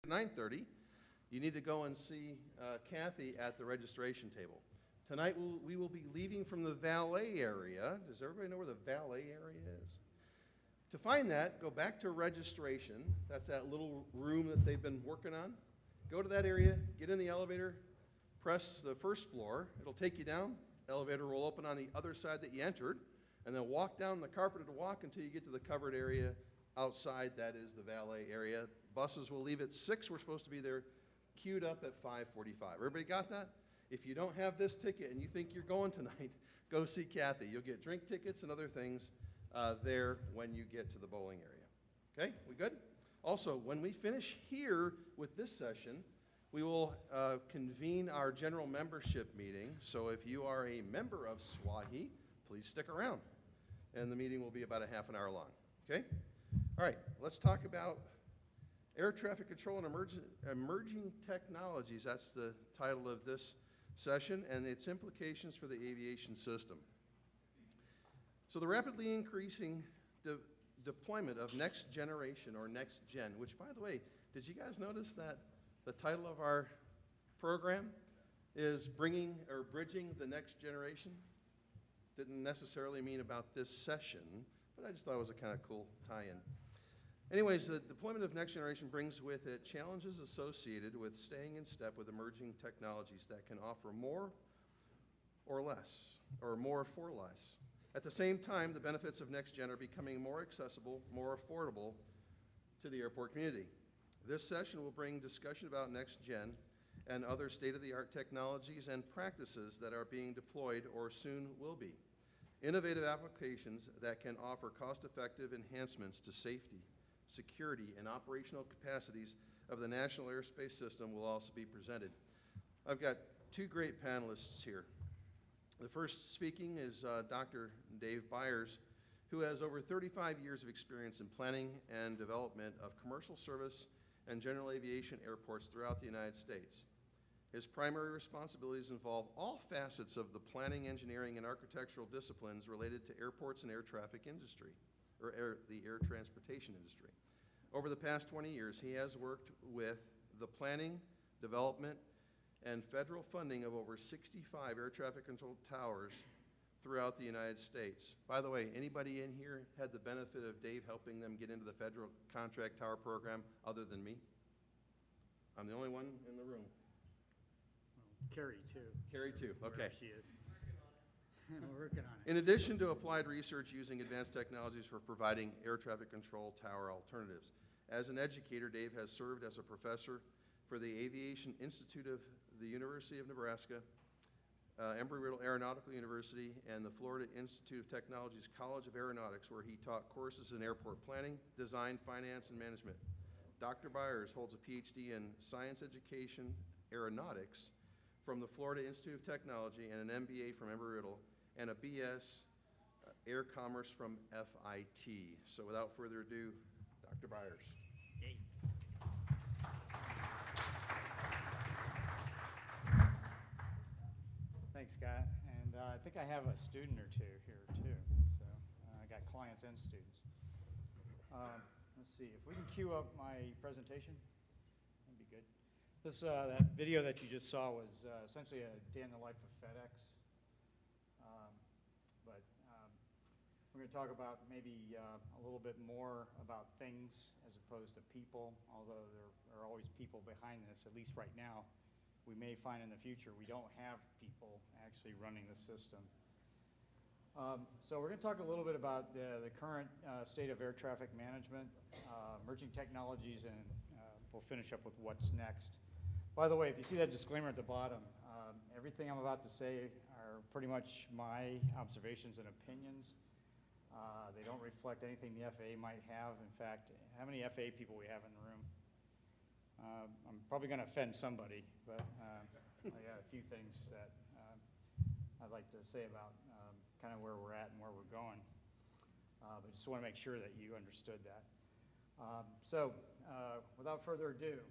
At 9:30, you need to go and see Kathy at the registration table. Tonight we will be leaving from the valet area. Does everybody know where the valet area is? To find that, go back to registration. That's that little room that they've been working on. Go to that area, get in the elevator, press the first floor. It'll take you down. Elevator will open on the other side that you entered, and then walk down the carpeted walk until you get to the covered area outside. That is the valet area. Buses will leave at 6. We're supposed to be there queued up at 5:45. Everybody got that? If you don't have this ticket and you think you're going tonight, go see Kathy. You'll get drink tickets and other things there when you get to the bowling area. Okay, we good? Also, when we finish here with this session, we will convene our general membership meeting. So if you are a member of SWAHI, please stick around. And the meeting will be about a half an hour long. Okay? All right, let's talk about air traffic control and emerging technologies. That's the title of this session, and its implications for the aviation system. So the rapidly increasing deployment of next generation or next gen, which, by the way, did you guys notice that the title of our program is bringing or bridging the next generation? Didn't necessarily mean about this session, but I just thought it was a kind of cool tie-in. Anyways, the deployment of next generation brings with it challenges associated with staying in step with emerging technologies that can offer more or less, or more for less. At the same time, the benefits of next gen are becoming more accessible, more affordable to the airport community. This session will bring discussion about next gen and other state-of-the-art technologies and practices that are being deployed or soon will be. Innovative applications that can offer cost-effective enhancements to safety, security, and operational capacities of the national airspace system will also be presented. I've got two great panelists here. The first speaking is Dr. Dave Byers, who has over 35 years of experience in planning and development of commercial service and general aviation airports throughout the United States. His primary responsibilities involve all facets of the planning, engineering, and architectural disciplines related to airports and air traffic industry, or the air transportation industry. Over the past 20 years, he has worked with the planning, development, and federal funding of over 65 air traffic control towers throughout the United States. By the way, anybody in here had the benefit of Dave helping them get into the federal contract tower program other than me? I'm the only one in the room. Carrie, too. Carrie, too. Okay. Wherever she is. We're working on it. In addition to applied research using advanced technologies for providing air traffic control tower alternatives, as an educator, Dave has served as a professor for the Aviation Institute of the University of Nebraska, Embry-Riddle Aeronautical University, and the Florida Institute of Technology's College of Aeronautics, where he taught courses in airport planning, design, finance, and management. Dr. Byers holds a PhD in science education aeronautics from the Florida Institute of Technology and an MBA from Embry-Riddle and a BS Air Commerce from FIT. So without further ado, Dr. Byers. Yay. Thanks, Scott. And I think I have a student or two here, too. So I got clients and students. Let's see, if we can queue up my presentation, that'd be good. This that video that you just saw was essentially a day in the life of FedEx. We're going to talk about maybe a little bit more about things as opposed to people, although there are always people behind this, at least right now. We may find in the future we don't have people actually running the system. So we're going to talk a little bit about the current state of air traffic management, emerging technologies, and we'll finish up with what's next. By the way, if you see that disclaimer at the bottom, everything I'm about to say are pretty much my observations and opinions. They don't reflect anything the FAA might have. In fact, how many FAA people we have in the room? I'm probably going to offend somebody, but I got a few things that I'd like to say about kind of where we're at and where we're going. But just want to make sure that you understood that. So without further ado,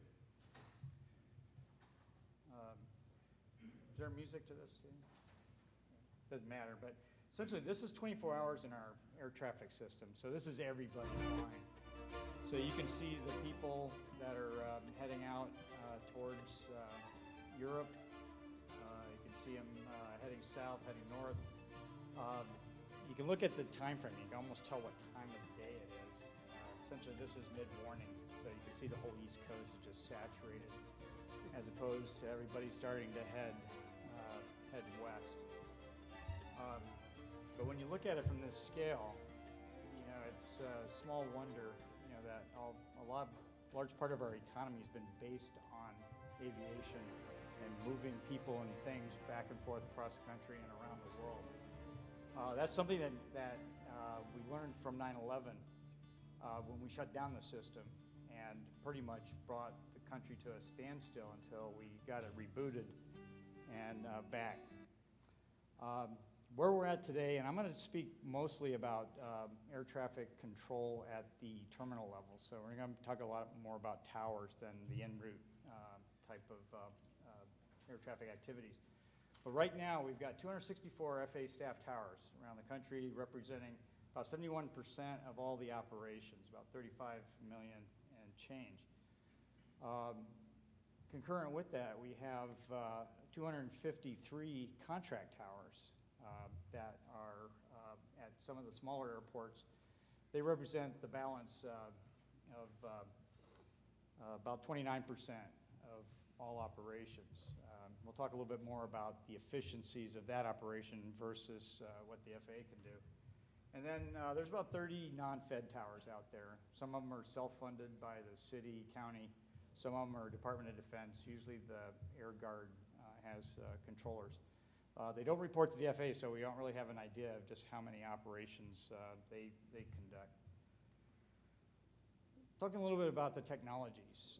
is there music to this? Doesn't matter, but essentially this is 24 hours in our air traffic system. So this is everybody flying. So you can see the people that are heading out towards Europe. You can see them heading south, heading north. You can look at the time frame. You can almost tell what time of day it is. Essentially, this is mid-morning, so you can see the whole East Coast is just saturated, as opposed to everybody starting to head west. But when you look at it from this scale, you know, it's small wonder, you know, that large part of our economy has been based on aviation and moving people and things back and forth across the country and around the world. That's something that we learned from 9/11 when we shut down the system and pretty much brought the country to a standstill until we got it rebooted and back. Where we're at today, and I'm going to speak mostly about air traffic control at the terminal level. So we're going to talk a lot more about towers than the en route type of air traffic activities. But right now, we've got 264 FAA staff towers around the country, representing about 71% of all the operations, about 35 million and change. Concurrent with that, we have 253 contract towers that are at some of the smaller airports. They represent the balance of about 29% of all operations. We'll talk a little bit more about the efficiencies of that operation versus what the FAA can do. And then there's about 30 non-fed towers out there. Some of them are self-funded by the city, county. Some of them are Department of Defense. Usually the Air Guard has controllers. They don't report to the FAA, so we don't really have an idea of just how many operations they conduct. Talking a little bit about the technologies.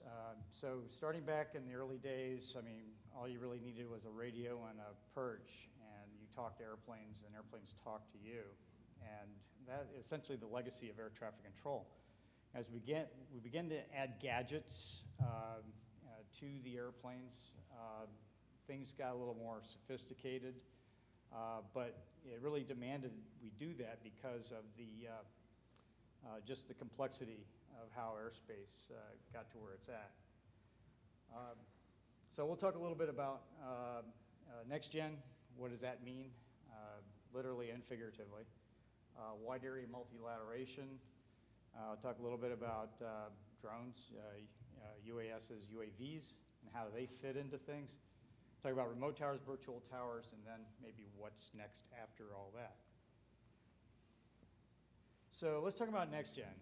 So starting back in the early days, I mean, all you really needed was a radio and a perch, and you talked to airplanes, and airplanes talked to you. And that is essentially the legacy of air traffic control. As we begin to add gadgets to the airplanes, things got a little more sophisticated, but it really demanded we do that because of the just the complexity of how airspace got to where it's at. So we'll talk a little bit about next gen. What does that mean, literally and figuratively? Wide area multilateration. I'll talk a little bit about drones, UASs, UAVs, and how they fit into things. Talk about remote towers, virtual towers, and then maybe what's next after all that. So let's talk about next gen.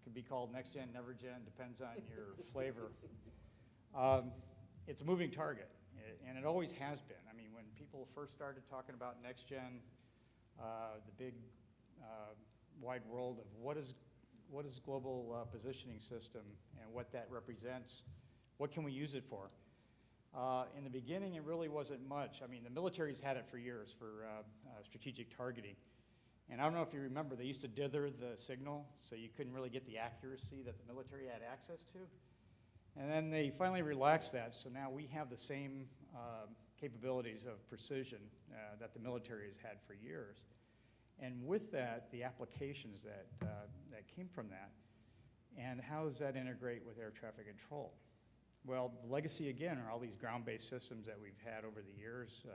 Could be called next gen, never gen, depends on your flavor. It's a moving target, and it always has been. I mean, when people first started talking about next gen, the big wide world of what is global positioning system and what that represents, what can we use it for? In the beginning, it really wasn't much. I mean, the military's had it for years for strategic targeting. And I don't know if you remember, they used to dither the signal, so you couldn't really get the accuracy that the military had access to. And then they finally relaxed that, so now we have the same capabilities of precision that the military has had for years. And with that, the applications that came from that, and how does that integrate with air traffic control? Well, the legacy, again, are all these ground-based systems that we've had over the years,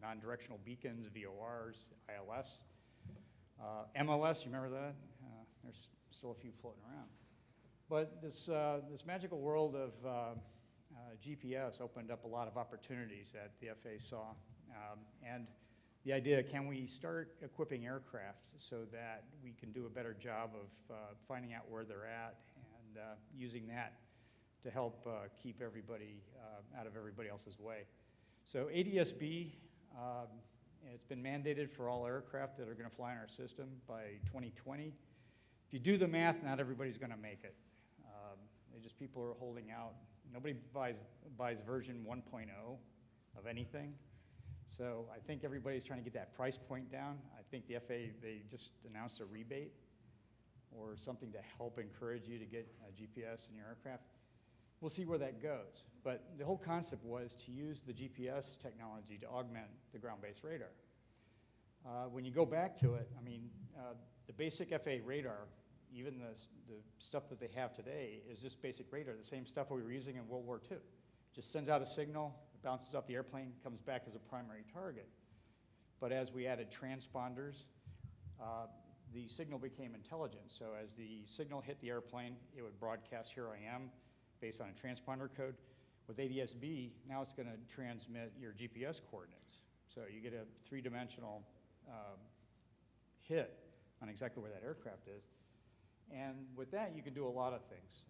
non-directional beacons, VORs, ILS. MLS, you remember that? There's still a few floating around. But this magical world of GPS opened up a lot of opportunities that the FAA saw. And the idea, can we start equipping aircraft so that we can do a better job of finding out where they're at and using that to help keep everybody out of everybody else's way. So ADS-B, it's been mandated for all aircraft that are going to fly in our system by 2020. If you do the math, not everybody's going to make it. People are holding out. Nobody buys version 1.0 of anything. So I think everybody's trying to get that price point down. I think the FAA, they just announced a rebate or something to help encourage you to get GPS in your aircraft. We'll see where that goes. But the whole concept was to use the GPS technology to augment the ground-based radar. When you go back to it, I mean, the basic FAA radar even the stuff that they have today is just basic radar, the same stuff we were using in World War II. Just sends out a signal, it bounces off the airplane, comes back as a primary target. But as we added transponders, the signal became intelligent. So as the signal hit the airplane, it would broadcast, here I am, based on a transponder code. With ADS-B, now it's going to transmit your GPS coordinates. So you get a three-dimensional hit on exactly where that aircraft is. And with that, you can do a lot of things.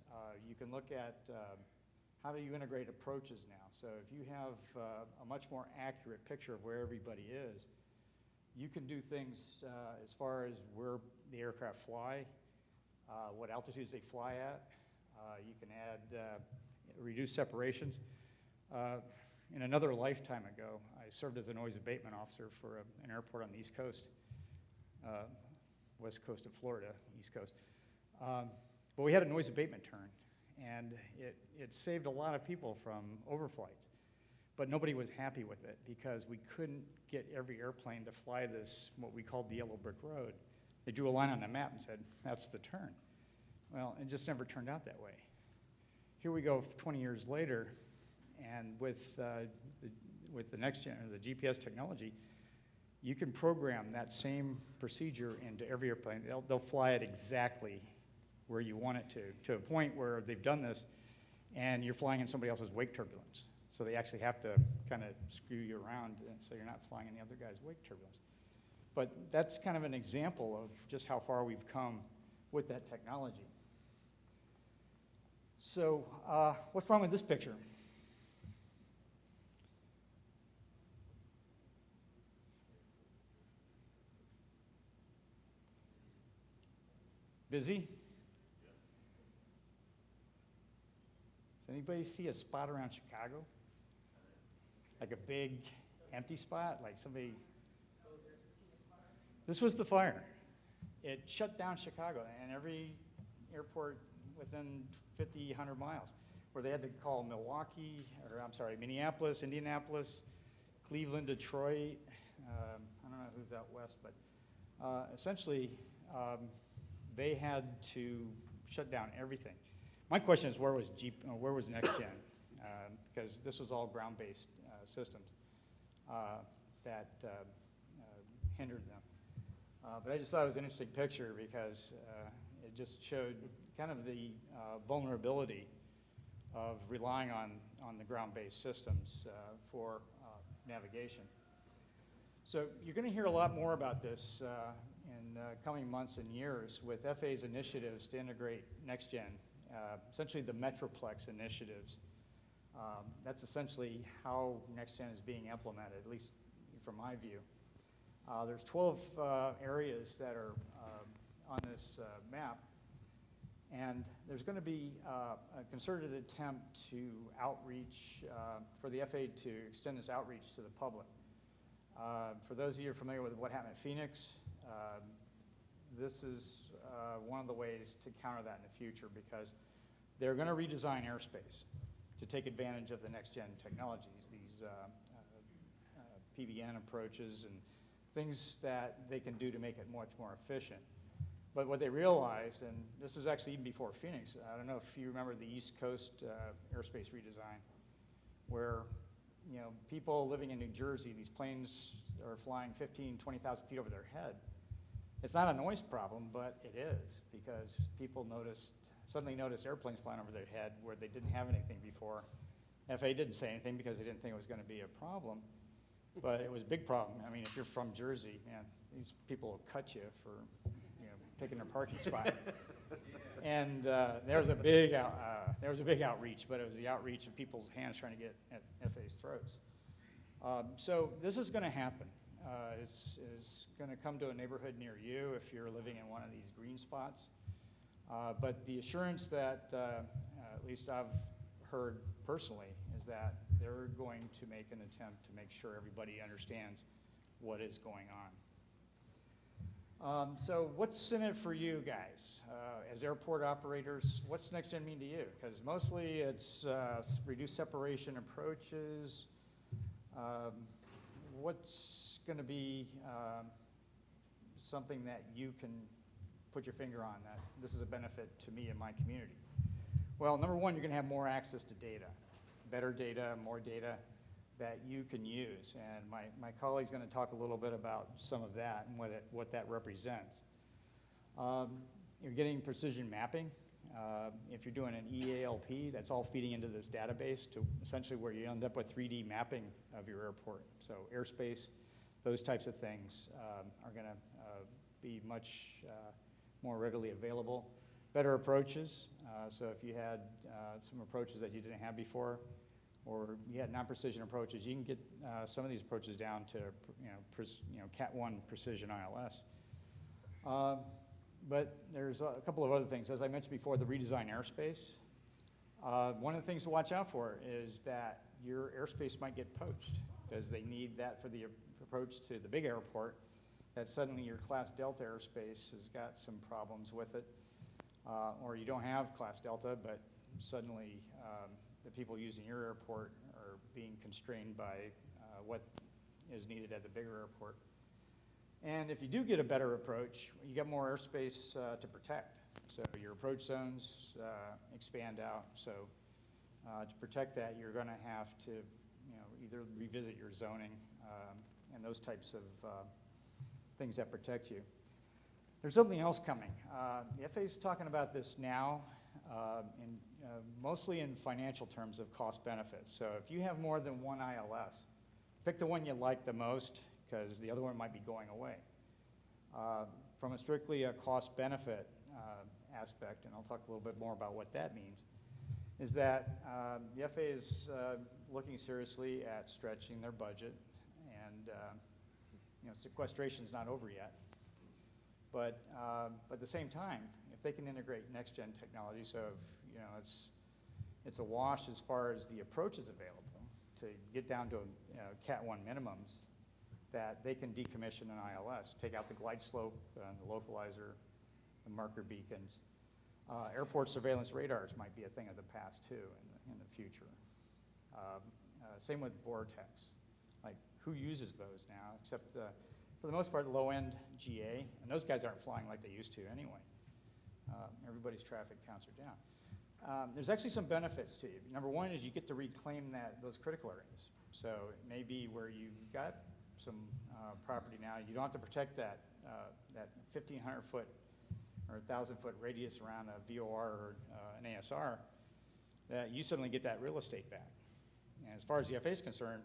You can look at how do you integrate approaches now. So if you have a much more accurate picture of where everybody is, you can do things as far as where the aircraft fly, what altitudes they fly at. You can add reduce separations. In another lifetime ago, I served as a noise abatement officer for an airport on the East Coast, west coast of Florida, East Coast. But we had a noise abatement turn, and it saved a lot of people from overflights. But nobody was happy with it because we couldn't get every airplane to fly this, what we called the yellow brick road. They drew a line on the map and said, that's the turn. Well, it just never turned out that way. Here we go 20 years later, and with the next gen, or the GPS technology, you can program that same procedure into every airplane. They'll fly it exactly where you want it to a point where they've done this, and you're flying in somebody else's wake turbulence. So they actually have to kind of screw you around, so you're not flying in the other guy's wake turbulence. But that's kind of an example of just how far we've come with that technology. So what's wrong with this picture? Busy? Does anybody see a spot around Chicago? Like a big empty spot, like somebody. This was the fire. It shut down Chicago and every airport within 50, 100 miles, where they had to call Milwaukee, or I'm sorry, Minneapolis, Indianapolis, Cleveland, Detroit. I don't know who's out west, but essentially they had to shut down everything. My question is, where was Next Gen? Because this was all ground-based systems that hindered them. But I just thought it was an interesting picture because it just showed kind of the vulnerability of relying on the ground-based systems for navigation. So you're going to hear a lot more about this in coming months and years with FAA's initiatives to integrate Next Gen, essentially the Metroplex initiatives. That's essentially how Next Gen is being implemented, at least from my view. There's 12 areas that are on this map, and there's going to be a concerted attempt to outreach, for the FAA to extend this outreach to the public. For those of you who are familiar with what happened at Phoenix, this is one of the ways to counter that in the future, because they're going to redesign airspace to take advantage of the next-gen technologies, these PBN approaches and things that they can do to make it much more efficient. But what they realized, and this is actually even before Phoenix, I don't know if you remember the East Coast airspace redesign, where people living in New Jersey, these planes are flying 15, 20,000 feet over their head. It's not a noise problem, but it is, because people suddenly noticed airplanes flying over their head where they didn't have anything before. FAA didn't say anything because they didn't think it was going to be a problem, but it was a big problem. I mean, if you're from Jersey, man, these people will cut you for taking their parking spot. And there was a big outreach, but it was the outreach of people's hands trying to get at FAA's throats. So this is going to happen. It's going to come to a neighborhood near you if you're living in one of these green spots. But the assurance that, at least I've heard personally, is that they're going to make an attempt to make sure everybody understands what is going on. So what's in it for you guys? As airport operators, what's Next Gen mean to you? Because mostly it's reduced separation approaches. What's going to be something that you can put your finger on that this is a benefit to me and my community? Well, number one, you're going to have more access to data, better data, more data that you can use. And my colleague's going to talk a little bit about some of that and what that represents. You're getting precision mapping. If you're doing an EALP, that's all feeding into this database to essentially where you end up with 3D mapping of your airport. So airspace, those types of things are going to be much more readily available. Better approaches. So if you had some approaches that you didn't have before, or you had non-precision approaches, you can get some of these approaches down to Cat 1 precision ILS. But there's a couple of other things. As I mentioned before, the redesigned airspace. One of the things to watch out for is that your airspace might get poached because they need that for the approach to the big airport, that suddenly your Class Delta airspace has got some problems with it, or you don't have Class Delta, but suddenly the people using your airport are being constrained by what is needed at the bigger airport. And if you do get a better approach, you get more airspace to protect. So your approach zones expand out. So to protect that, you're going to have to either revisit your zoning and those types of things that protect you. There's something else coming. The FAA is talking about this now, mostly in financial terms of cost benefits. So if you have more than one ILS, pick the one you like the most, because the other one might be going away. From a strictly a cost-benefit aspect, and I'll talk a little bit more about what that means, is that the FAA is looking seriously at stretching their budget, and sequestration's not over yet. But at the same time, if they can integrate next-gen technology, so if, it's a wash as far as the approaches available to get down to Cat 1 minimums, that they can decommission an ILS, take out the glide slope, the localizer, the marker beacons. Airport surveillance radars might be a thing of the past too in the future. Same with Vortex. Like, who uses those now, except for the most part, low-end GA, and those guys aren't flying like they used to anyway. Everybody's traffic counts are down. There's actually some benefits to you. Number one is you get to reclaim those critical areas. So it may be where you've got some property now. You don't have to protect that 1,500-foot or 1,000-foot radius around a VOR or an ASR. That you suddenly get that real estate back. And as far as the FAA is concerned,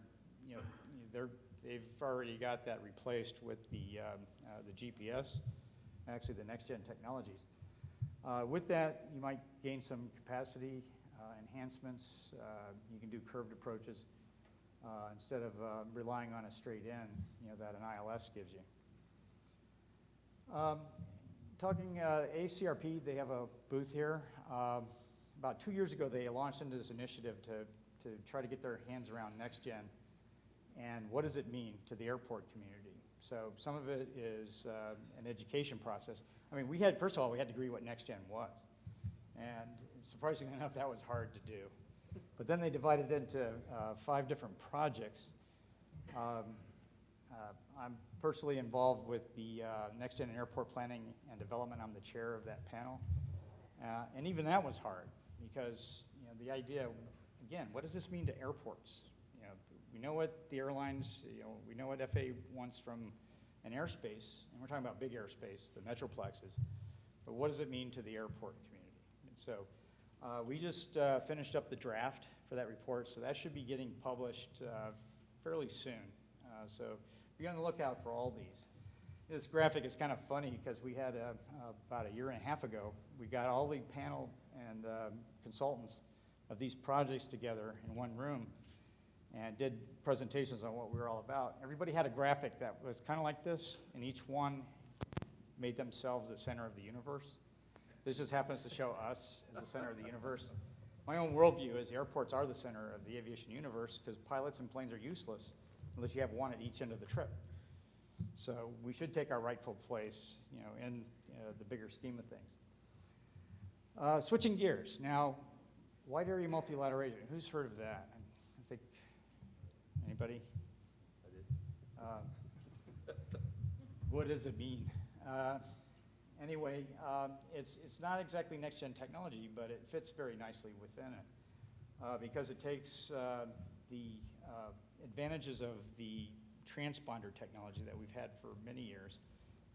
they've already got that replaced with the GPS, actually the next-gen technologies. With that, you might gain some capacity enhancements. You can do curved approaches. Instead of relying on a straight in, that an ILS gives you. Talking AICP, they have a booth here. About 2 years ago, they launched into this initiative to try to get their hands around next gen, and what does it mean to the airport community? So some of it is an education process. I mean, first of all, we had to agree what next gen was, and surprisingly enough, that was hard to do. But then they divided it into 5 different projects. I'm personally involved with the Next Gen Airport Planning and Development. I'm the chair of that panel. And even that was hard because the idea, again, what does this mean to airports? We know what the airlines, we know what FAA wants from an airspace, and we're talking about big airspace, the metroplexes. But what does it mean to the airport community? And so we just finished up the draft for that report, so that should be getting published fairly soon. So be on the lookout for all these. This graphic is kind of funny because we had about a year and a half ago, we got all the panel and consultants of these projects together in one room and did presentations on what we were all about. Everybody had a graphic that was kind of like this, and each one made themselves the center of the universe. This just happens to show us as the center of the universe. My own worldview is airports are the center of the aviation universe because pilots and planes are useless unless you have one at each end of the trip. So we should take our rightful place, in the bigger scheme of things. Switching gears. Now, wide area multilateration. Who's heard of that? I think, anybody? I did. What does it mean? anyway, it's not exactly next-gen technology, but it fits very nicely within it because it takes the advantages of the transponder technology that we've had for many years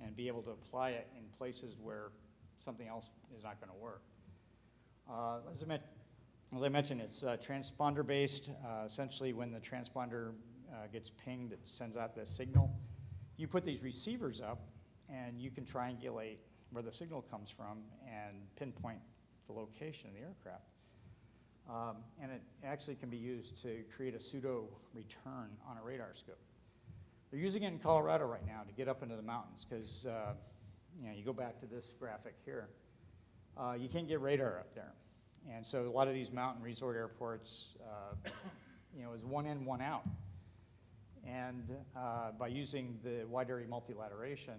and be able to apply it in places where something else is not going to work. As I mentioned, it's transponder-based. Essentially, when the transponder gets pinged, it sends out the signal. You put these receivers up, and you can triangulate where the signal comes from and pinpoint the location of the aircraft. And it actually can be used to create a pseudo return on a radar scope. They're using it in Colorado right now to get up into the mountains because you go back to this graphic here. You can't get radar up there. And so a lot of these mountain resort airports, is one in, one out. And by using the wide area multilateration,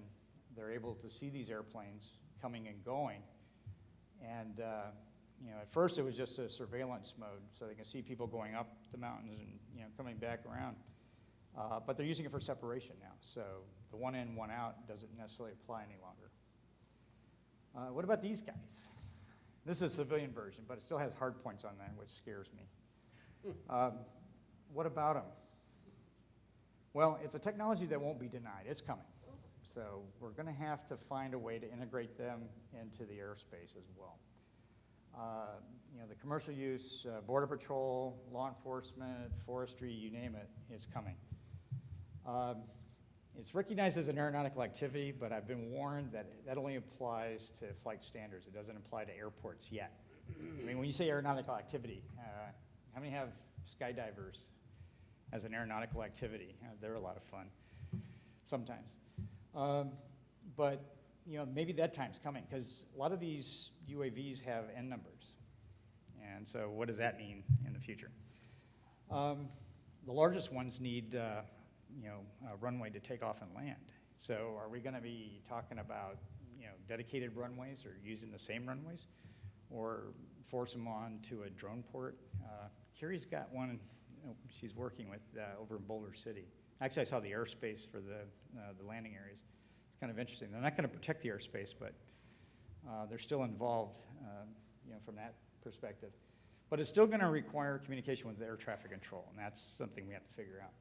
they're able to see these airplanes coming and going. And at first it was just a surveillance mode, so they can see people going up the mountains and coming back around. But they're using it for separation now, so the one in, one out doesn't necessarily apply any longer. What about these guys? This is a civilian version, but it still has hard points on that, which scares me. What about them? Well, it's a technology that won't be denied. It's coming. So we're going to have to find a way to integrate them into the airspace as well. The commercial use, border patrol, law enforcement, forestry, you name it, it's coming. It's recognized as an aeronautical activity, but I've been warned that that only applies to flight standards. It doesn't apply to airports yet. I mean, when you say aeronautical activity, how many have skydivers as an aeronautical activity? They're a lot of fun sometimes. But maybe that time's coming because a lot of these UAVs have N numbers. And so what does that mean in the future? The largest ones need a runway to take off and land. So are we going to be talking about dedicated runways or using the same runways or force them on to a drone port? Kiri's got one she's working with over in Boulder City. Actually, I saw the airspace for the landing areas. It's kind of interesting. They're not going to protect the airspace, but they're still involved from that perspective. But it's still going to require communication with air traffic control, and that's something we have to figure out.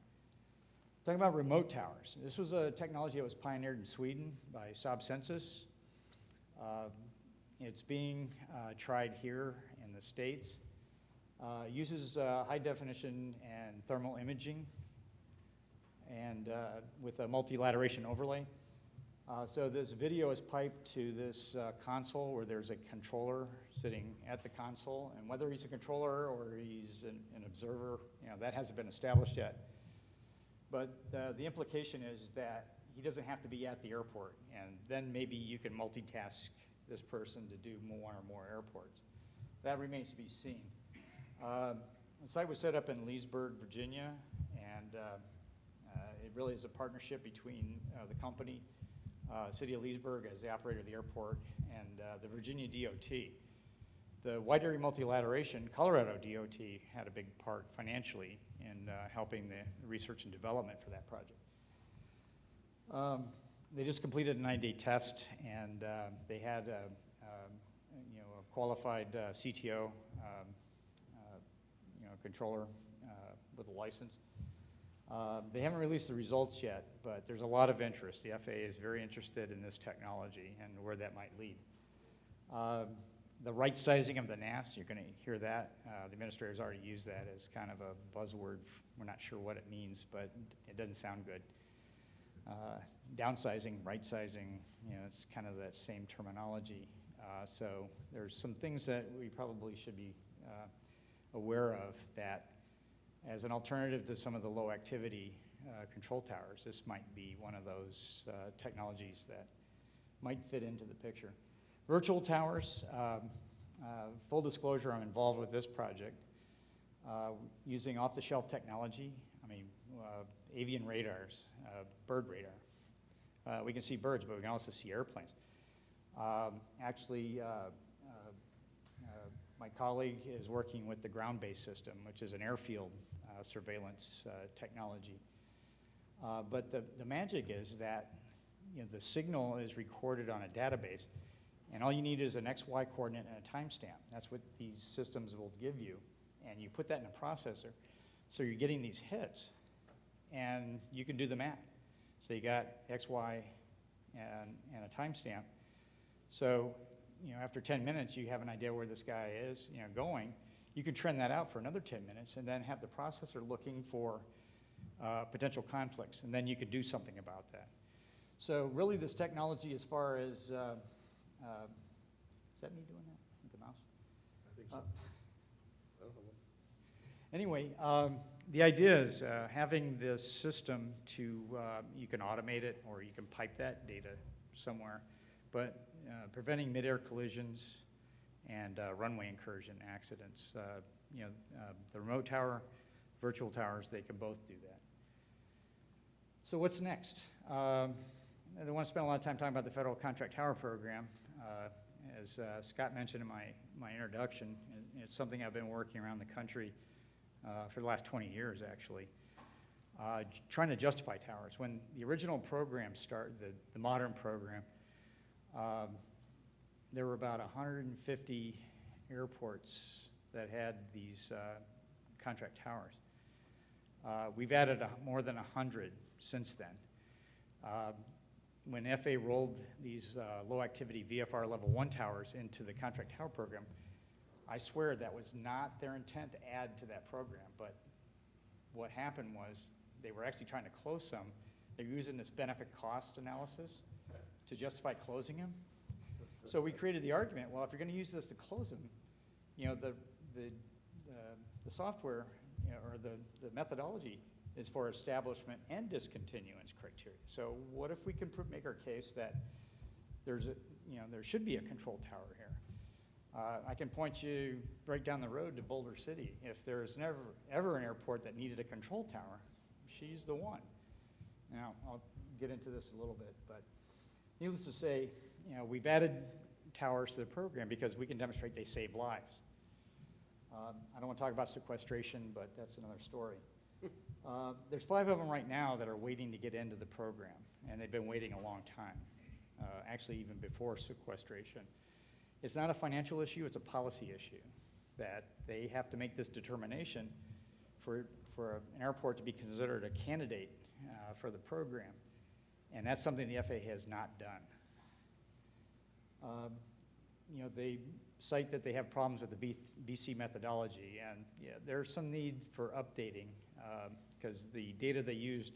Talking about remote towers. This was a technology that was pioneered in Sweden by Saab Census. It's being tried here in the States. Uses high definition and thermal imaging and with a multilateration overlay. So this video is piped to this console where there's a controller sitting at the console, and whether he's a controller or he's an observer, that hasn't been established yet. But the implication is that he doesn't have to be at the airport, and then maybe you can multitask this person to do more and more airports. That remains to be seen. The site was set up in Leesburg, Virginia, and it really is a partnership between the company, City of Leesburg as the operator of the airport, and the Virginia DOT. The wide area multilateration, Colorado DOT had a big part financially in helping the research and development for that project. They just completed a 9-day test, and they had a qualified CTO, controller with a license. They haven't released the results yet, but there's a lot of interest. The FAA is very interested in this technology and where that might lead. The right sizing of the NAS, you're going to hear that. The administrator's already used that as kind of a buzzword. We're not sure what it means, but it doesn't sound good. Downsizing, right sizing, it's kind of that same terminology. So there's some things that we probably should be aware of that as an alternative to some of the low activity control towers, this might be one of those technologies that might fit into the picture. Virtual towers, full disclosure, I'm involved with this project using off-the-shelf technology. Avian radars, bird radar. We can see birds, but we can also see airplanes. My colleague is working with the ground-based system, which is an airfield surveillance technology. But the magic is that the signal is recorded on a database, and all you need is an XY coordinate and a timestamp. That's what these systems will give you. And you put that in a processor, so you're getting these hits, and you can do the math. So you got XY and a timestamp. So, after 10 minutes, you have an idea where this guy is, going. You can trend that out for another 10 minutes and then have the processor looking for potential conflicts, and then you could do something about that. So really this technology as far as, is that me doing that with the mouse? I think so. I don't know. Anyway, the idea is having this system to, you can automate it or you can pipe that data somewhere, but preventing mid-air collisions and runway incursion accidents. The remote tower, virtual towers, they can both do that. So what's next? I don't want to spend a lot of time talking about the Federal Contract Tower Program. As Scott mentioned in my introduction, it's something I've been working around the country for the last 20 years, actually, trying to justify towers. When the original program started, the modern program, there were about 150 airports that had these contract towers. We've added more than 100 since then. When FAA rolled these low-activity VFR Level 1 towers into the contract tower program, I swear that was not their intent to add to that program, but what happened was they were actually trying to close some. They're using this benefit-cost analysis to justify closing them. So we created the argument, well, if you're going to use this to close them, the software or the methodology is for establishment and discontinuance criteria. So what if we can make our case that there should be a control tower here? I can point you right down the road to Boulder City. If there's never ever an airport that needed a control tower, she's the one. Now, I'll get into this a little bit, but needless to say, we've added towers to the program because we can demonstrate they save lives. I don't want to talk about sequestration, but that's another story. There's 5 of them right now that are waiting to get into the program, and they've been waiting a long time, actually even before sequestration. It's not a financial issue, it's a policy issue, that they have to make this determination for an airport to be considered a candidate for the program, and that's something the FAA has not done. They cite that they have problems with the BC methodology, and there's some need for updating because the data they used,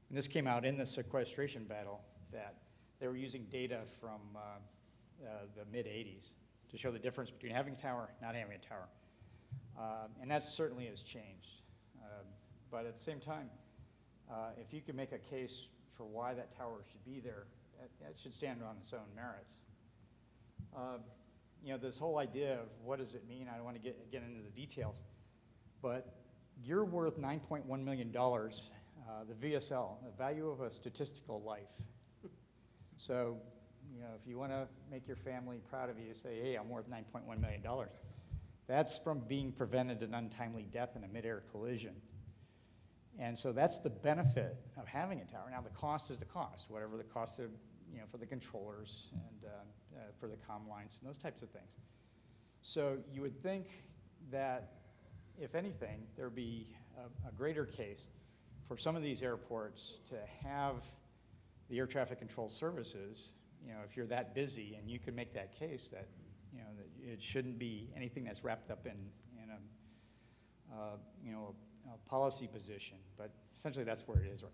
and this came out in the sequestration battle, that they were using data from the mid-'80s to show the difference between having a tower and not having a tower. And that certainly has changed. But at the same time, if you can make a case for why that tower should be there, that should stand on its own merits. This whole idea of what does it mean, I don't want to get into the details, but you're worth $9.1 million, the VSL, the value of a statistical life. So, if you want to make your family proud of you, say, hey, I'm worth $9.1 million. That's from being prevented an untimely death in a mid-air collision. And so that's the benefit of having a tower. Now, the cost is the cost, whatever the cost of, for the controllers and for the comm lines and those types of things. So you would think that, if anything, there would be a greater case for some of these airports to have the air traffic control services, if you're that busy, and you can make that case that, that it shouldn't be anything that's wrapped up in a policy position. But essentially, that's where it is right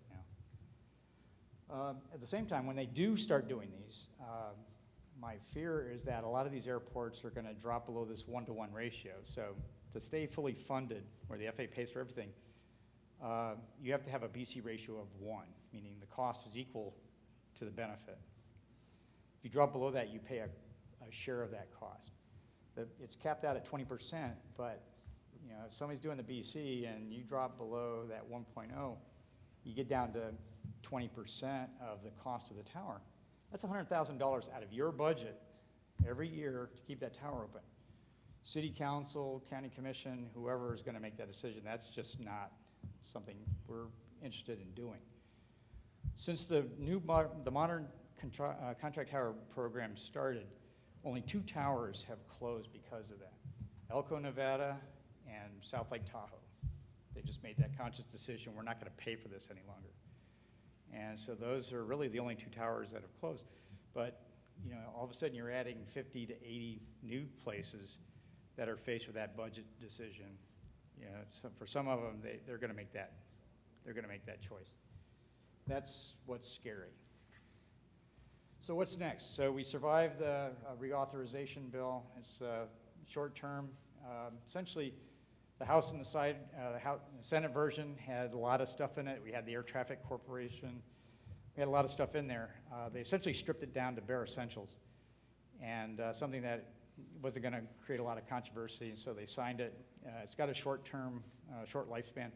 now. At the same time, when they do start doing these, my fear is that a lot of these airports are going to drop below this 1-to-1 ratio. So to stay fully funded, where the FAA pays for everything, you have to have a BC ratio of 1, meaning the cost is equal to the benefit. If you drop below that, you pay a share of that cost. It's capped out at 20%, but if somebody's doing the BC and you drop below that 1.0, you get down to 20% of the cost of the tower. That's $100,000 out of your budget every year to keep that tower open. City council, county commission, whoever is going to make that decision, that's just not something we're interested in doing. Since the modern contract tower program started, only 2 towers have closed because of that. Elko, Nevada, and South Lake Tahoe. They just made that conscious decision, we're not going to pay for this any longer. And so those are really the only 2 towers that have closed. But you know, all of a sudden you're adding 50 to 80 new places that are faced with that budget decision. You know, so for some of them, they're going to make that. They're going to make that choice. That's what's scary. So what's next? So we survived the reauthorization bill. It's short term. Essentially, the House and the Senate version had a lot of stuff in it. We had the Air Traffic Corporation. We had a lot of stuff in there. They essentially stripped it down to bare essentials, and something that wasn't going to create a lot of controversy, so they signed it. It's got a short-term, short lifespan,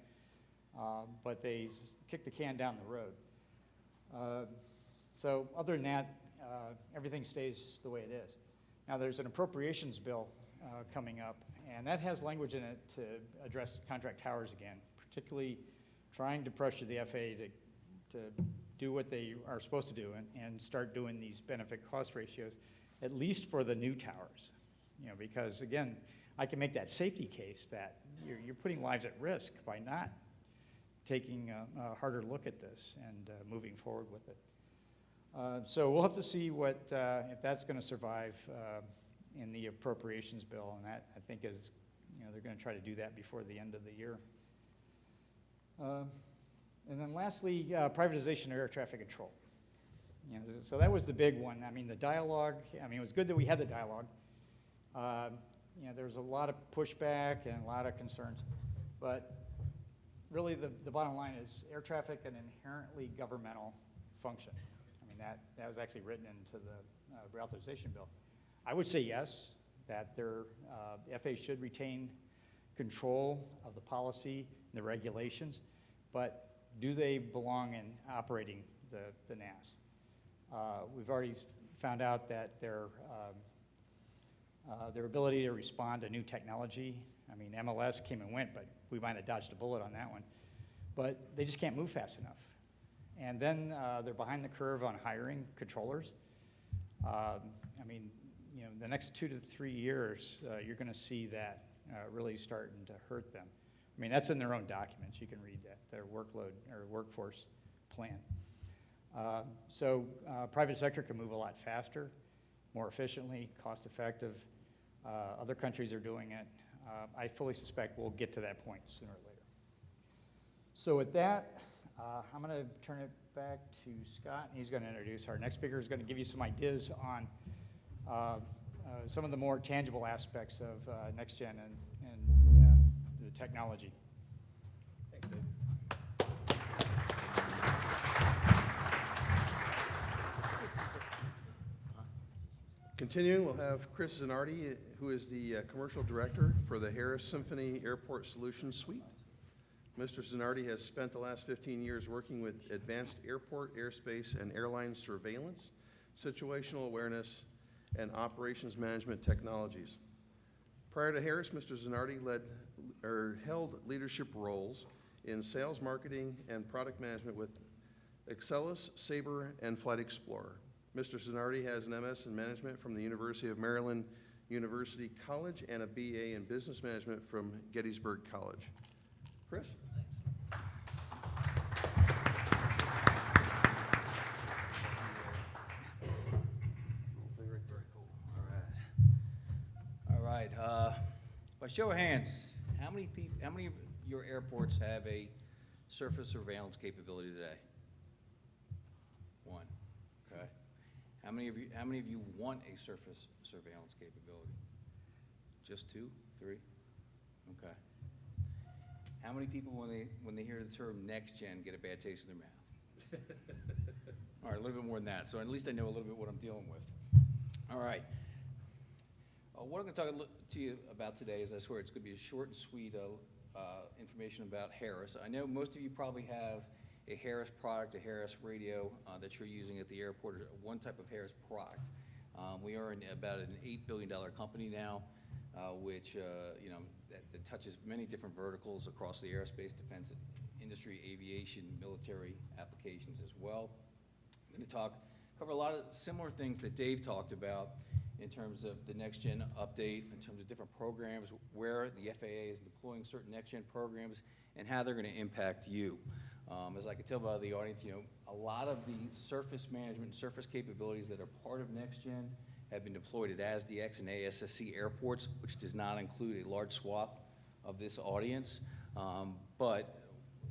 but they kicked the can down the road. So other than that, everything stays the way it is. Now there's an appropriations bill coming up, and that has language in it to address contract towers again, particularly trying to pressure the FAA to do what they are supposed to do and start doing these benefit cost ratios, at least for the new towers. You know, because again, I can make that safety case that you're putting lives at risk by not taking a harder look at this and moving forward with it. So we'll have to see what if that's going to survive in the appropriations bill, and that I think is, you know, they're going to try to do that before the end of the year. And then lastly, privatization of air traffic control. You know, so that was the big one. I mean, the dialogue, I mean, it was good that we had the dialogue. You know, there was a lot of pushback and a lot of concerns, but really the bottom line is air traffic an inherently governmental function. I mean, that was actually written into the reauthorization bill. I would say yes, that the FAA should retain control of the policy and the regulations, but do they belong in operating the NAS? We've already found out that their ability to respond to new technology, I mean, MLS came and went, but we might have dodged a bullet on that one. But they just can't move fast enough. And then they're behind the curve on hiring controllers. I mean, you know, the next 2 to 3 years, you're going to see that really starting to hurt them. I mean, that's in their own documents. You can read that, their workload or workforce plan. So private sector can move a lot faster, more efficiently, cost effective. Other countries are doing it. I fully suspect we'll get to that point sooner or later. So with that, I'm going to turn it back to Scott, and he's going to introduce our next speaker. He's going to give you some ideas on some of the more tangible aspects of next gen and the technology. Thanks, Dave. Continuing, we'll have Chris Zanardi, who is the Commercial Director for the Harris Symphony Airport Solutions Suite. Mr. Zanardi has spent the last 15 years working with advanced airport, airspace, and airline surveillance, situational awareness, and operations management technologies. Prior to Harris, Mr. Zanardi held leadership roles in sales, marketing, and product management with Excellus, Sabre, and Flight Explorer. Mr. Zanardi has an MS in management from the University of Maryland University College and a BA in business management from Gettysburg College. Chris? Thanks. Very cool. All right. By show of hands, how many of your airports have a surface surveillance capability today? One. Okay. How many of you want a surface surveillance capability? Just 2, 3? Okay. How many people, when they hear the term next gen, get a bad taste in their mouth? All right, a little bit more than that. So at least I know a little bit what I'm dealing with. All right. What I'm going to talk to you about today is, I swear, it's going to be a short and sweet information about Harris. I know most of you probably have a Harris product, a Harris radio that you're using at the airport, or one type of Harris product. We are about an $8 billion company now. which, that touches many different verticals across the aerospace, defense industry, aviation, military applications as well. I'm going to cover a lot of similar things that Dave talked about in terms of the next-gen update, in terms of different programs, where the FAA is deploying certain next-gen programs, and how they're going to impact you. As I could tell by the audience, a lot of the surface management and surface capabilities that are part of next-gen have been deployed at ASDX and ASSC airports, which does not include a large swath of this audience. But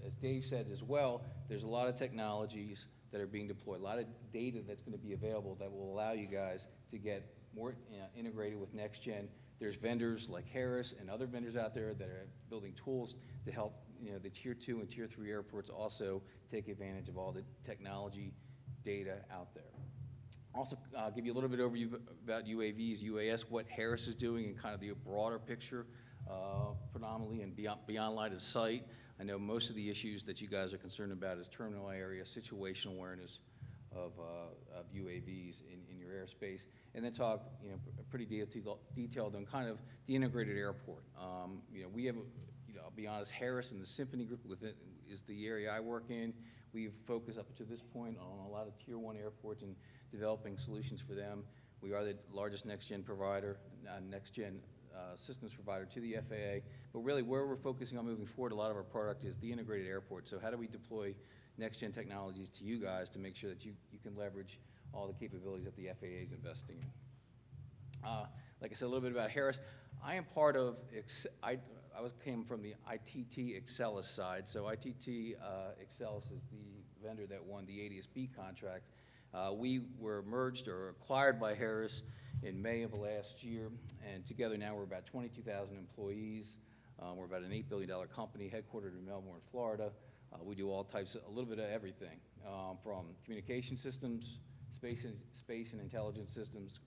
as Dave said as well, there's a lot of technologies that are being deployed, a lot of data that's going to be available that will allow you guys to get more integrated with next-gen. There's vendors like Harris and other vendors out there that are building tools to help the Tier 2 and Tier 3 airports also take advantage of all the technology data out there. Also, give you a little bit overview about UAVs, UAS, what Harris is doing, and kind of the broader picture, predominantly and beyond line of sight. I know most of the issues that you guys are concerned about is terminal area, situational awareness of UAVs in your airspace, and then talk, pretty detailed on kind of the integrated airport. We have, I'll be honest, Harris and the Symphony Group is the area I work in. We've focused up to this point on a lot of Tier 1 airports and developing solutions for them. We are the largest next-gen provider, next-gen systems provider to the FAA, but really where we're focusing on moving forward, a lot of our product is the integrated airport. So how do we deploy next-gen technologies to you guys to make sure that you can leverage all the capabilities that the FAA is investing in? Like I said, a little bit about Harris. I am part of, came from the ITT Excelis side. So ITT Excelis is the vendor that won the ADS-B contract. We were merged or acquired by Harris in May of last year, and together now we're about 22,000 employees. We're about an $8 billion company headquartered in Melbourne, Florida. We do all types, a little bit of everything, from communication systems, space and intelligence systems,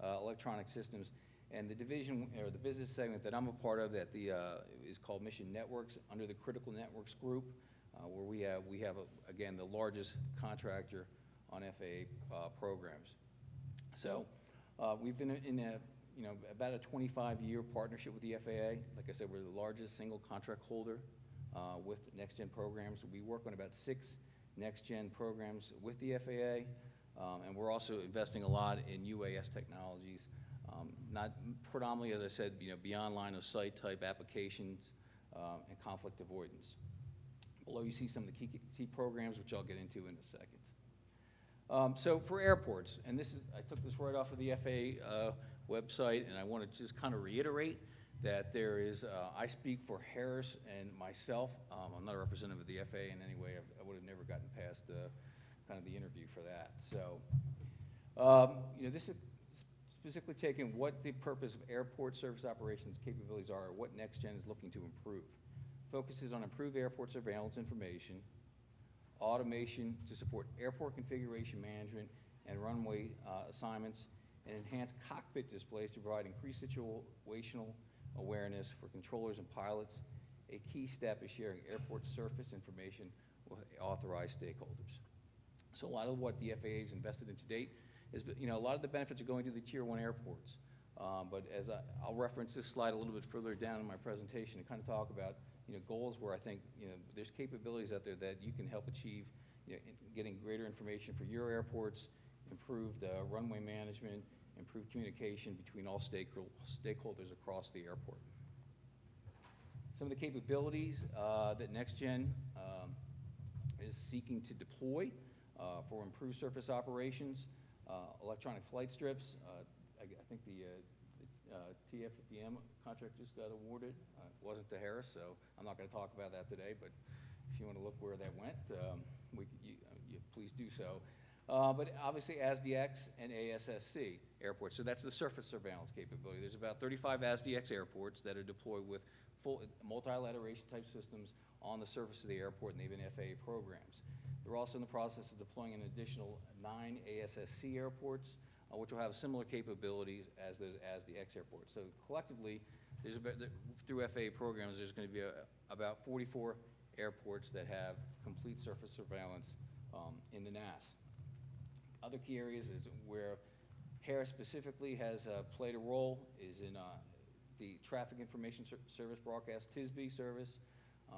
electronic systems, and the division or the business segment that I'm a part of that is called Mission Networks under the Critical Networks Group, where we have again the largest contractor on FAA programs. So we've been in about a 25-year partnership with the FAA. Like I said, we're the largest single contract holder with next-gen programs. We work on about 6 next-gen programs with the FAA, and we're also investing a lot in UAS technologies, not predominantly, as I said, beyond line of sight type applications and conflict avoidance. Below you see some of the key programs, which I'll get into in a second. So for airports, and I took this right off of the FAA website, and I want to just kind of reiterate that there is, I speak for Harris and myself. I'm not a representative of the FAA in any way. I would have never gotten past kind of the interview for that. So, this is specifically taking what the purpose of airport service operations capabilities are, or what NextGen is looking to improve. Focuses on improved airport surveillance information, automation to support airport configuration management and runway assignments, and enhanced cockpit displays to provide increased situational awareness for controllers and pilots. A key step is sharing airport surface information with authorized stakeholders. So a lot of what the FAA has invested in to date is, a lot of the benefits are going to the Tier 1 airports. But as I'll reference this slide a little bit further down in my presentation to kind of talk about, goals where I think, there's capabilities out there that you can help achieve, getting greater information for your airports, improved runway management, improved communication between all stakeholders across the airport. Some of the capabilities that NextGen is seeking to deploy for improved surface operations, electronic flight strips. I think the TFBM contract just got awarded. It wasn't to Harris, so I'm not going to talk about that today, but if you want to look where that went, please do so. But obviously ASDX and ASSC airports, so that's the surface surveillance capability. There's about 35 ASDX airports that are deployed with full multilateration type systems on the surface of the airport, and they've been FAA programs. They're also in the process of deploying an additional 9 ASSC airports, which will have similar capabilities as those ASDX airports. So collectively, there's through FAA programs, there's going to be about 44 airports that have complete surface surveillance in the NAS. Other key areas is where Harris specifically has played a role is in the Traffic Information Service Broadcast, TISB service.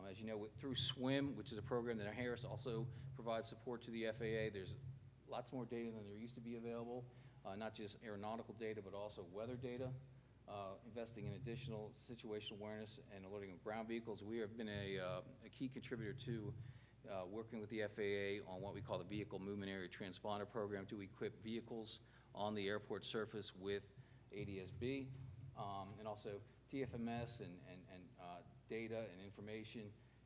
As you know, through SWIM, which is a program that Harris also provides support to the FAA, there's lots more data than there used to be available, not just aeronautical data, but also weather data, investing in additional situational awareness and alerting of ground vehicles. We have been a key contributor to working with the FAA on what we call the Vehicle Movement Area Transponder program to equip vehicles on the airport surface with ADS-B, and also TFMS and data and information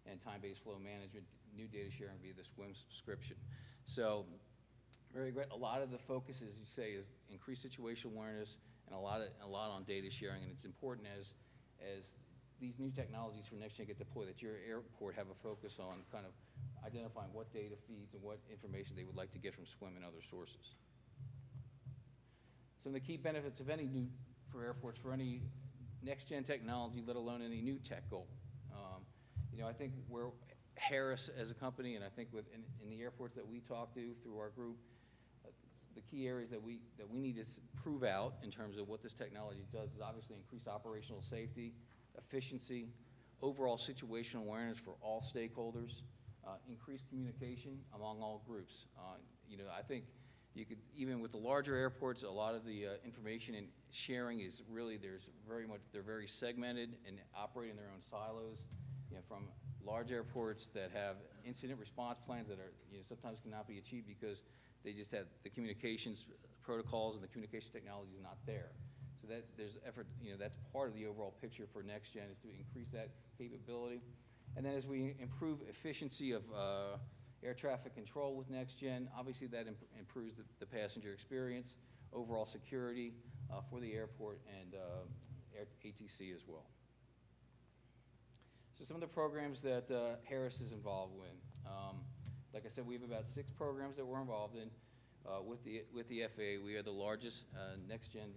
and time-based flow management, new data sharing via the SWIM subscription. So very great. A lot of the focus, as you say, is increased situational awareness and a lot on data sharing, and it's important as these new technologies for next gen get deployed that your airport have a focus on kind of identifying what data feeds and what information they would like to get from SWIM and other sources. Some of the key benefits of for airports, for any next-gen technology, let alone any new tech goal. I think we're Harris as a company, and I think in the airports that we talk to through our group, the key areas that we need to prove out in terms of what this technology does is obviously increase operational safety, efficiency, overall situational awareness for all stakeholders, increase communication among all groups. I think you could, even with the larger airports, a lot of the information and sharing is really, they're very segmented and operate in their own silos. From large airports that have incident response plans that are, sometimes cannot be achieved because they just have the communications protocols and the communication technology is not there. So that there's effort, that's part of the overall picture for next gen is to increase that capability. And then as we improve efficiency of air traffic control with next gen, obviously that improves the passenger experience, overall security for the airport and ATC as well. So some of the programs that Harris is involved with. Like I said, we have about 6 programs that we're involved in with the FAA. We are the largest next-gen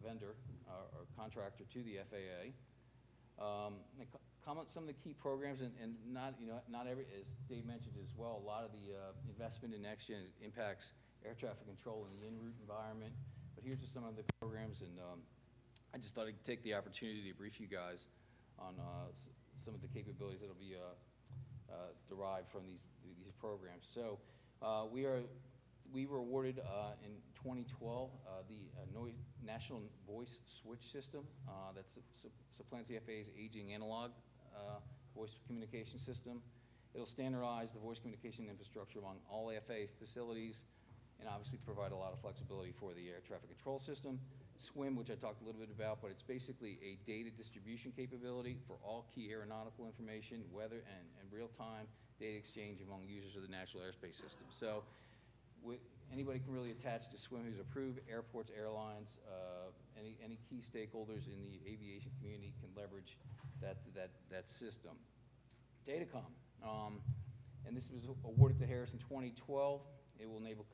vendor or contractor to the FAA. Some of the key programs, and not every, as Dave mentioned as well, a lot of the investment in next-gen impacts air traffic control in the en route environment. But here's just some of the programs, and I just thought I'd take the opportunity to brief you guys on some of the capabilities that will be derived from these programs. So we were awarded in 2012 the National Voice Switch System that supplants the FAA's aging analog voice communication system. It'll standardize the voice communication infrastructure among all FAA facilities and obviously provide a lot of flexibility for the air traffic control system. SWIM, which I talked a little bit about, but it's basically a data distribution capability for all key aeronautical information, weather, and real-time data exchange among users of the National Airspace System. So anybody can really attach to SWIM who's approved. Airports, airlines, any key stakeholders in the aviation community can leverage that system. Datacom, and this was awarded to Harris in 2012. It will enable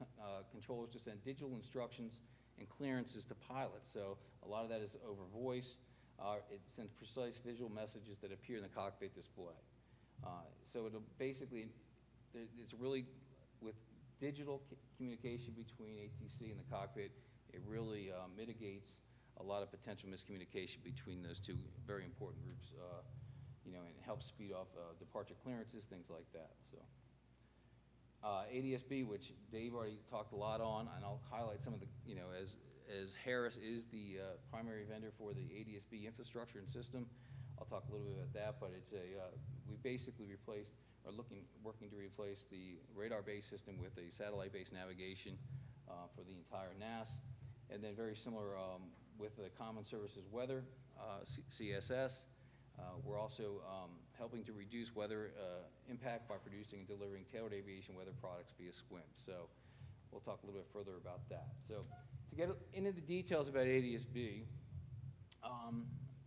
controllers to send digital instructions and clearances to pilots. So a lot of that is over voice. It sends precise visual messages that appear in the cockpit display. So it'll basically, it's really, with digital communication between ATC and the cockpit, it really mitigates a lot of potential miscommunication between those two very important groups, and helps speed off departure clearances, things like that. So. ADS-B, which Dave already talked a lot on, and I'll highlight some of the, as Harris is the primary vendor for the ADS-B infrastructure and system, I'll talk a little bit about that, but it's we basically replaced, or working to replace the radar-based system with a satellite-based navigation for the entire NAS, and then very similar with the Common Services Weather, CSS. We're also helping to reduce weather impact by producing and delivering tailored aviation weather products via SWIM. So we'll talk a little bit further about that. So to get into the details about ADS-B,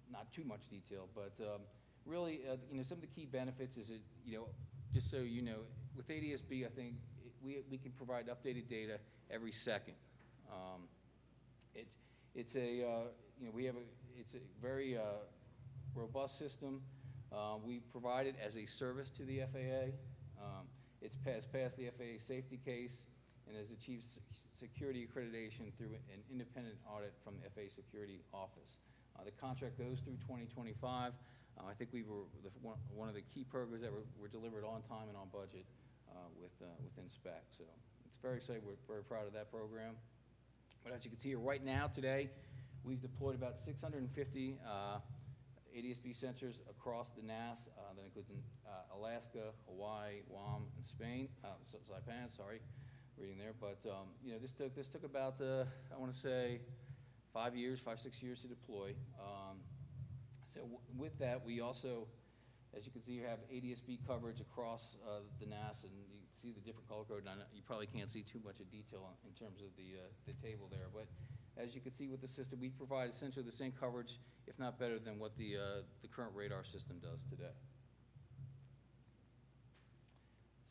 not too much detail, but really, some of the key benefits is just so you know, with ADS-B, I think we can provide updated data every second. It's a very robust system. We provide it as a service to the FAA. It's passed the FAA safety case and has achieved security accreditation through an independent audit from the FAA Security Office. The contract goes through 2025. I think we were one of the key programs that were delivered on time and on budget within spec. So it's very exciting. We're very proud of that program. But as you can see here, right now, today, we've deployed about 650 ADS-B sensors across the NAS. That includes Alaska, Hawaii, Guam, and Spain. Saipan, sorry, reading there. But you know, this took about I want to say 5 years, 6 years to deploy. So with that, we also, as you can see, you have ADS-B coverage across the NAS, and you can see the different color code. And you probably can't see too much of detail in terms of the table there, but as you can see with the system, we provide essentially the same coverage, if not better than what the current radar system does today.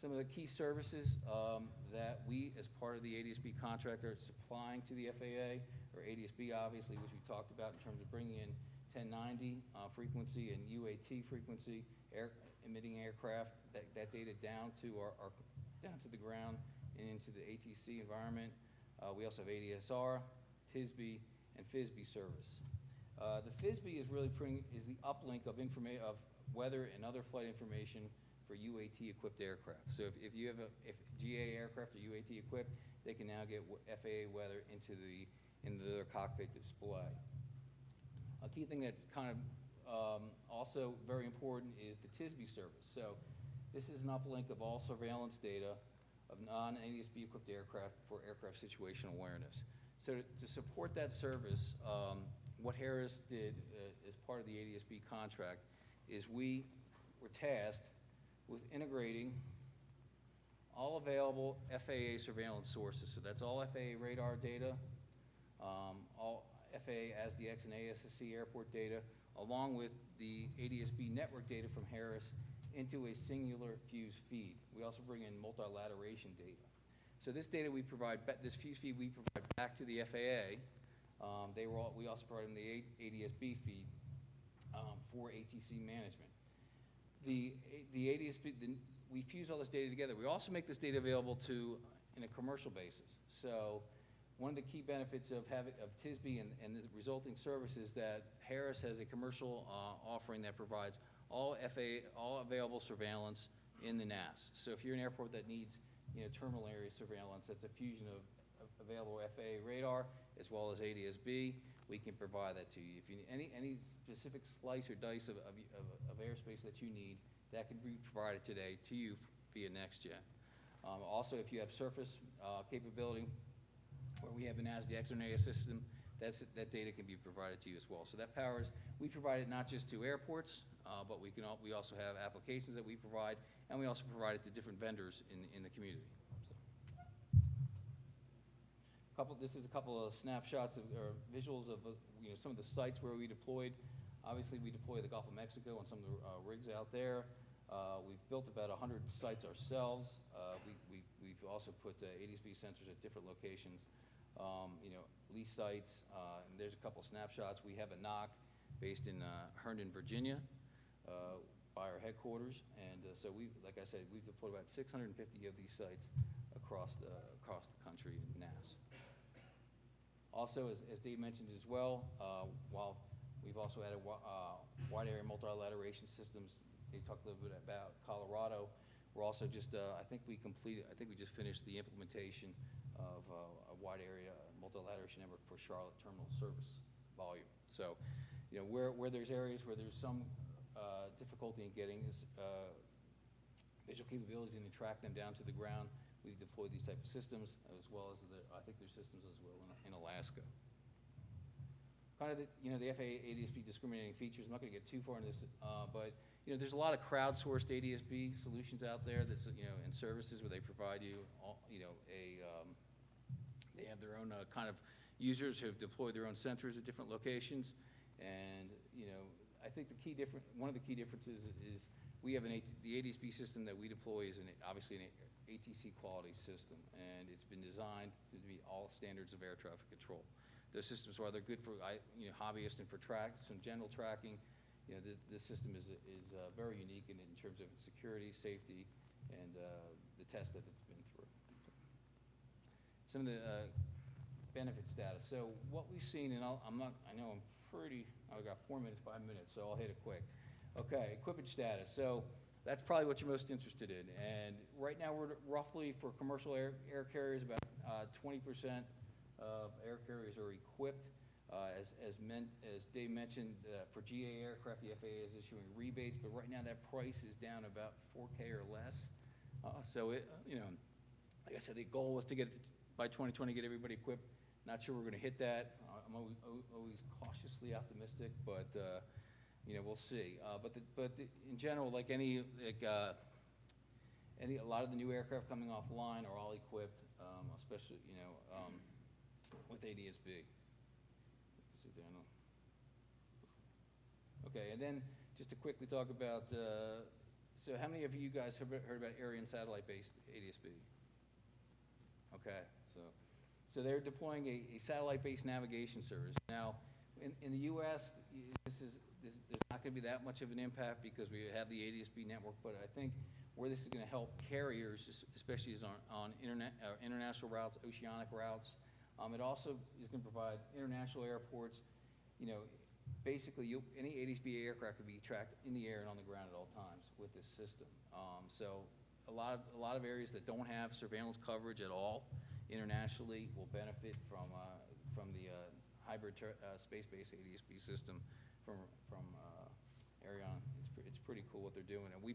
Some of the key services that we, as part of the ADS-B contract, are supplying to the FAA, or ADS-B obviously, which we talked about in terms of bringing in 1090 frequency and UAT frequency, emitting aircraft, that data down to down to the ground and into the ATC environment. We also have ADSR, TSB, and FISB service. The FISB is really is the uplink of weather and other flight information for UAT-equipped aircraft. So if you have if GA aircraft are UAT equipped, they can now get FAA weather into their cockpit display. A key thing that's kind of also very important is the TSB service. So this is an uplink of all surveillance data of non-ADS-B equipped aircraft for aircraft situational awareness. So to support that service, what Harris did as part of the ADS-B contract is we were tasked with integrating all available FAA surveillance sources. So that's all FAA radar data, all FAA ASDX and ASSC airport data, along with the ADS-B network data from Harris into a singular fused feed. We also bring in multilateration data. So this data we provide, this fused feed we provide back to the FAA. We also provide them the ADS-B feed for ATC management. The ADS-B, we fuse all this data together. We also make this data available in a commercial basis. So one of the key benefits of TSB and the resulting service is that Harris has a commercial offering that provides all available surveillance in the NAS. So if you're an airport that needs terminal area surveillance, that's a fusion of available FAA radar as well as ADS-B, we can provide that to you. If you need any specific slice or dice of airspace that you need, that can be provided today to you via NextGen. Also, if you have surface capability, where we have an ASDX or an AS system, that data can be provided to you as well. So that powers, we provide it not just to airports, but we also have applications that we provide, and we also provide it to different vendors in the community. This is a couple of snapshots or visuals of some of the sites where we deployed. Obviously, we deploy the Gulf of Mexico on some of the rigs out there. We've built about 100 sites ourselves. We've also put ADS-B sensors at different locations, lease sites. And there's a couple of snapshots. We have a NOC based in Herndon, Virginia, by our headquarters. And so like I said, we've deployed about 650 of these sites across the country in NAS. Also, as Dave mentioned as well, while we've also added wide area multilateration systems, they talked a little bit about Colorado. We're also just, I think we just finished the implementation of a wide area multilateration network for Charlotte terminal service volume. So, where there's areas where there's some difficulty in getting visual capabilities and to track them down to the ground, we've deployed these type of systems, as well as I think there's systems as well in Alaska. Kind of the FAA ADS-B discriminating features. I'm not going to get too far into this, but there's a lot of crowdsourced ADS-B solutions out there that's and services where they provide you they have their own kind of users who have deployed their own sensors at different locations, and I think one of the key differences is we have the ADS-B system that we deploy is obviously an ATC quality system, and it's been designed to meet all standards of air traffic control. Those systems, while they're good for hobbyists and for some general tracking, this system is very unique in terms of its security, safety, and the test that it's been through. Some of the benefit status. So what we've seen, and I know I'm I've got 4 minutes, 5 minutes, so I'll hit it quick. Okay, equipment status. So that's probably what you're most interested in. And right now, we're roughly, for commercial air carriers, about 20% of air carriers are equipped. As Dave mentioned, for GA aircraft, the FAA is issuing rebates, but right now that price is down about $4K or less. So like I said, the goal was to get by 2020, get everybody equipped. Not sure we're going to hit that. I'm always cautiously optimistic, but we'll see. In general, like a lot of the new aircraft coming offline are all equipped, especially with ADS-B. Sit down. Okay, and then just to quickly talk about, so how many of you guys have heard about area and satellite-based ADS-B? Okay, so they're deploying a satellite-based navigation service. Now, in the U.S., there's not going to be that much of an impact because we have the ADS-B network, but I think where this is going to help carriers, especially is on international routes, oceanic routes. It also is going to provide international airports. Basically, any ADS-B aircraft can be tracked in the air and on the ground at all times with this system. So a lot of areas that don't have surveillance coverage at all internationally will benefit from the hybrid space-based ADS-B system from Ariane. It's pretty cool what they're doing, and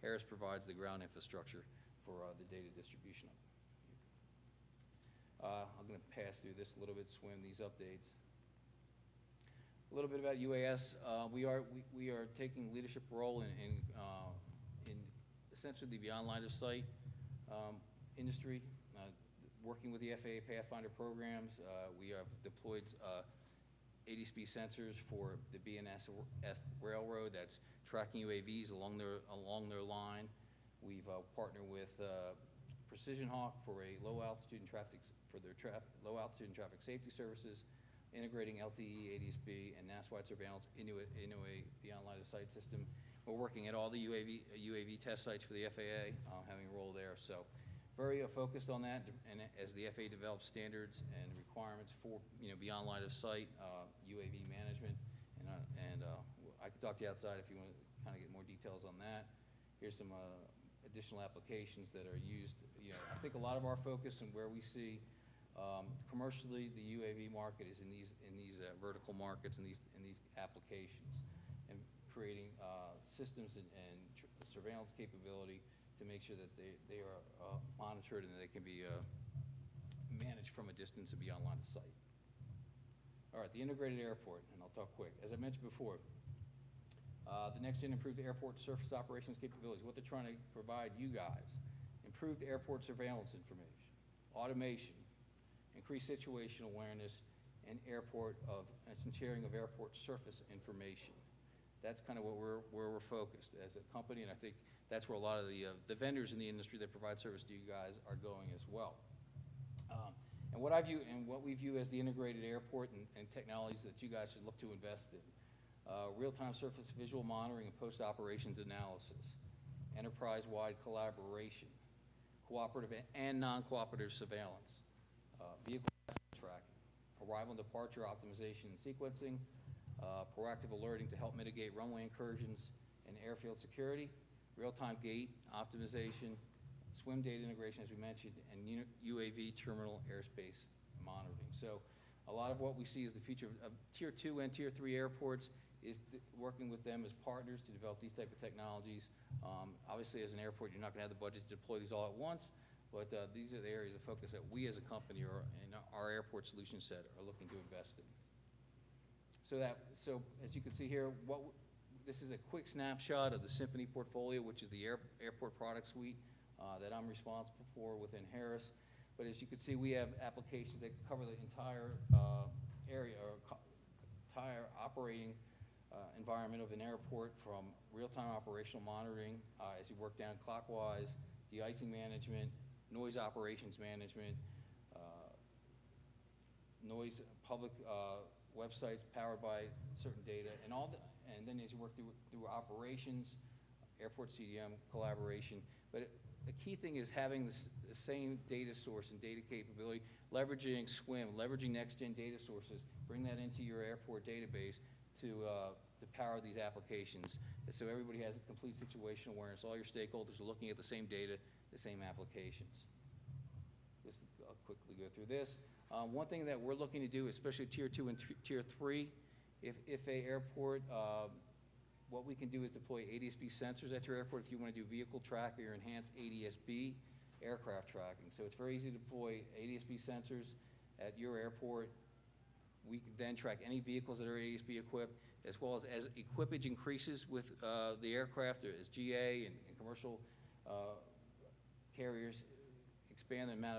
Harris provides the ground infrastructure for the data distribution of it. I'm going to pass through this a little bit, swim these updates. A little bit about UAS. We are taking leadership role in essentially the beyond line of sight industry, working with the FAA Pathfinder programs. We have deployed ADS-B sensors for the BNSF railroad that's tracking UAVs along their line. We've partnered with Precision Hawk for a low altitude and traffic safety services, integrating LTE, ADS-B, and NAS-wide surveillance into a beyond line of sight system. We're working at all the UAV test sites for the FAA, having a role there. So very focused on that, and as the FAA develops standards and requirements for beyond line of sight UAV management, and I can talk to you outside if you want to kind of get more details on that. Here's some additional applications that are used. I think a lot of our focus and where we see commercially the UAV market is in these vertical markets and these applications, and creating systems and surveillance capability to make sure that they are monitored and that they can be managed from a distance and beyond line of sight. All right, the integrated airport, and I'll talk quick. As I mentioned before, the next-gen improved airport surface operations capabilities, what they're trying to provide you guys: improved airport surveillance information, automation, increased situational awareness, and sharing of airport surface information. That's kind of where we're focused as a company, and I think that's where a lot of the vendors in the industry that provide service to you guys are going as well. And what we view as the integrated airport and technologies that you guys should look to invest in: real-time surface visual monitoring and post-operations analysis, enterprise-wide collaboration, cooperative and non-cooperative surveillance, vehicle tracking, arrival and departure optimization and sequencing, proactive alerting to help mitigate runway incursions and airfield security, real-time gate optimization, swim data integration, as we mentioned, and UAV terminal airspace monitoring. So a lot of what we see is the future of Tier 2 and Tier 3 airports is working with them as partners to develop these type of technologies. Obviously, as an airport, you're not going to have the budget to deploy these all at once, but these are the areas of focus that we as a company or in our airport solution set are looking to invest in. So as you can see here, this is a quick snapshot of the Symphony portfolio, which is the airport product suite that I'm responsible for within Harris. But as you can see, we have applications that cover the entire area or entire operating environment of an airport, from real-time operational monitoring as you work down clockwise, de-icing management, noise operations management, noise public websites powered by certain data, and then as you work through operations, airport CDM collaboration. But the key thing is having the same data source and data capability, leveraging SWIM, leveraging next-gen data sources, bring that into your airport database to power these applications. And so everybody has a complete situational awareness. All your stakeholders are looking at the same data, the same applications. I'll quickly go through this. One thing that we're looking to do, especially Tier 2 and Tier 3, if a airport, what we can do is deploy ADS-B sensors at your airport if you want to do vehicle tracking or enhanced ADS-B aircraft tracking. So it's very easy to deploy ADS-B sensors at your airport. We can then track any vehicles that are ADS-B equipped, as well as equipage increases with the aircraft, as GA and commercial carriers expand the amount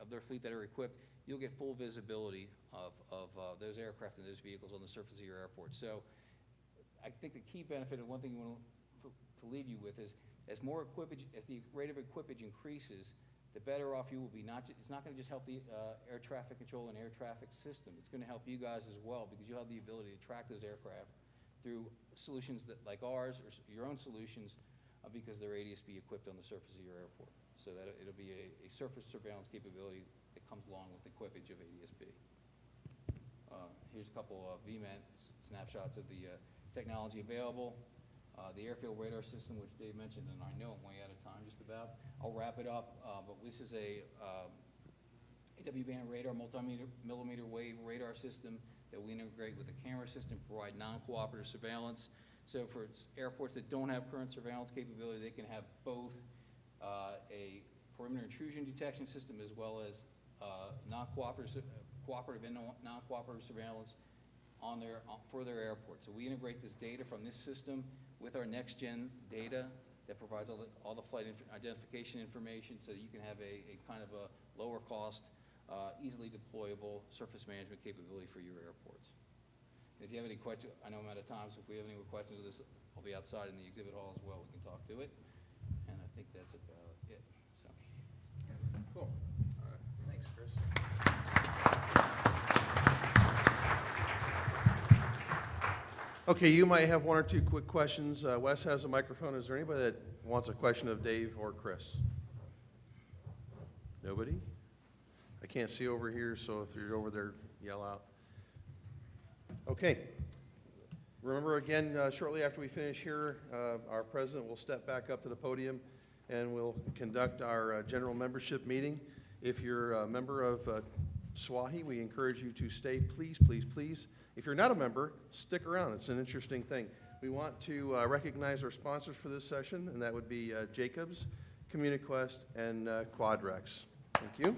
of their fleet that are equipped, you'll get full visibility of those aircraft and those vehicles on the surface of your airport. So I think the key benefit, and one thing we want to leave you with is, as more equipage, as the rate of equipage increases, the better off you will be. It's not going to just help the air traffic control and air traffic system. It's going to help you guys as well, because you'll have the ability to track those aircraft through solutions that, like ours, or your own solutions, because they're ADS-B equipped on the surface of your airport. So that it'll be a surface surveillance capability that comes along with equipage of ADS-B. Here's a couple of VMAT snapshots of the technology available. The airfield radar system, which Dave mentioned, and I know I'm way out of time just about. I'll wrap it up, but this is a AW-band radar, multi-millimeter wave radar system that we integrate with the camera system, provide non-cooperative surveillance. So for airports that don't have current surveillance capability, they can have both a perimeter intrusion detection system as well as cooperative and non-cooperative surveillance for their airport. So we integrate this data from this system with our next-gen data that provides all the flight identification information, so that you can have a kind of a lower cost, easily deployable surface management capability for your airports. And if you have any questions, I know I'm out of time, so if we have any more questions of this, I'll be outside in the exhibit hall as well. We can talk to it. And I think that's about it. So. Cool. All right. Thanks, Chris. Okay, you might have one or two quick questions. Wes has a microphone. Is there anybody that wants a question of Dave or Chris? Nobody? I can't see over here, so if you're over there, yell out. Okay. Remember, again, shortly after we finish here, our president will step back up to the podium and we'll conduct our general membership meeting. If you're a member of SWAHI, we encourage you to stay, please, please, please. If you're not a member, stick around. It's an interesting thing. We want to recognize our sponsors for this session, and that would be Jacobs, CommuniQuest, and Quadrex. Thank you.